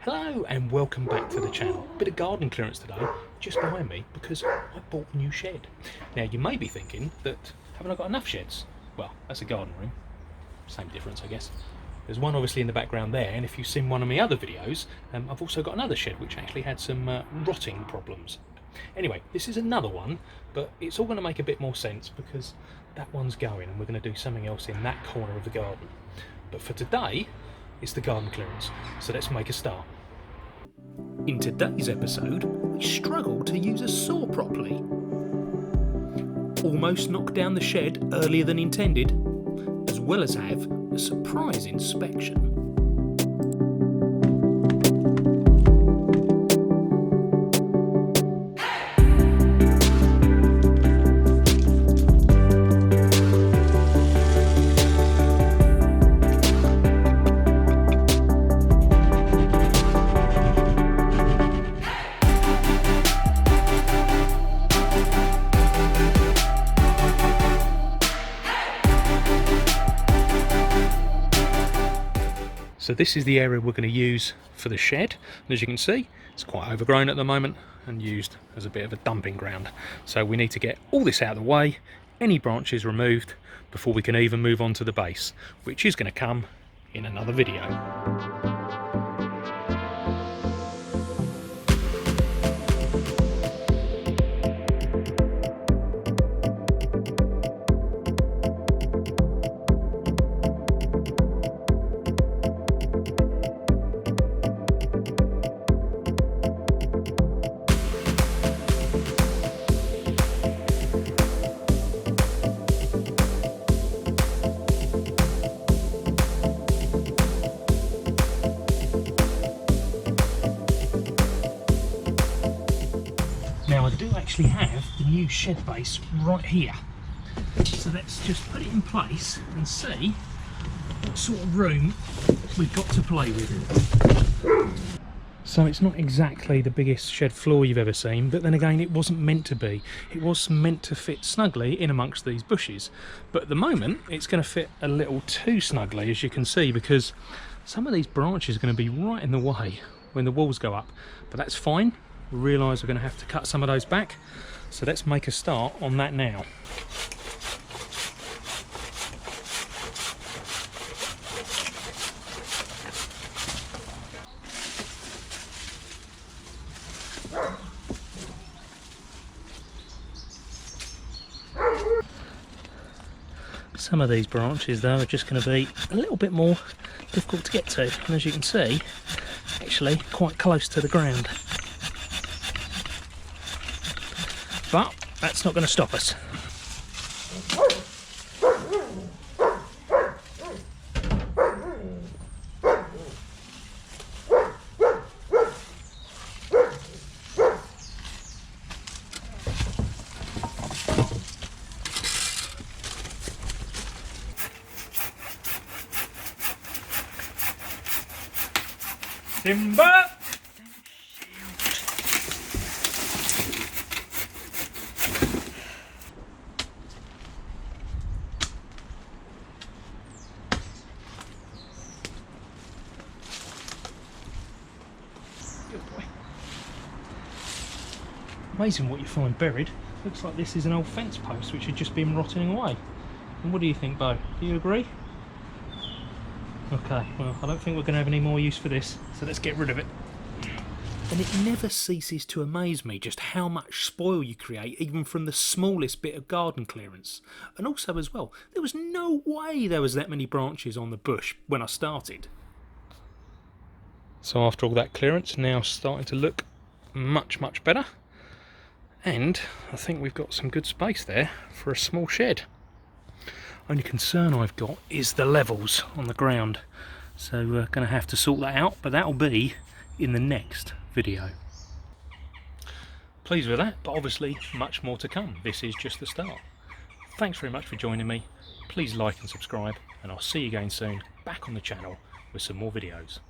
Hello and welcome back to the channel. Bit of garden clearance today, just behind me, because I bought a new shed. Now you may be thinking that, haven't I got enough sheds? Well, that's a garden room. Same difference, I guess. There's one obviously in the background there, and if you've seen one of my other videos, I've also got another shed which actually had some rotting problems. Anyway, this is another one, but it's all going to make a bit more sense because that one's going and we're going to do something else in that corner of the garden. But for today, it's the garden clearance, so let's make a start. In today's episode, we struggled to use a saw properly. Almost knocked down the shed earlier than intended, as well as have a surprise inspection. So this is the area we're going to use for the shed, and as you can see it's quite overgrown at the moment and used as a bit of a dumping ground. So we need to get all this out of the way, any branches removed, before we can even move on to the base, which is going to come in another video. Now I do actually have the new shed base right here, so let's just put it in place and see what sort of room we've got to play with. So it's not exactly the biggest shed floor you've ever seen, but then again it wasn't meant to be. It was meant to fit snugly in amongst these bushes, but at the moment it's going to fit a little too snugly, as you can see, because some of these branches are going to be right in the way when the walls go up, but that's fine. We realise we're going to have to cut some of those back, so let's make a start on that now. Some of these branches though are just going to be a little bit more difficult to get to, and as you can see, actually quite close to the ground. But that's not going to stop us. Timber! Good boy. Amazing what you find buried. Looks like this is an old fence post which had just been rotting away. And what do you think, Bo? Do you agree? Okay, well, I don't think we're going to have any more use for this, so let's get rid of it. And it never ceases to amaze me just how much spoil you create, even from the smallest bit of garden clearance. And also as well, there was no way there was that many branches on the bush when I started. So after all that clearance, now starting to look much better. And I think we've got some good space there for a small shed. Only concern I've got is the levels on the ground, so we're going to have to sort that out, but that'll be in the next video. Pleased with that, but obviously much more to come. This is just the start. Thanks very much for joining me. Please like and subscribe, and I'll see you again soon back on the channel with some more videos.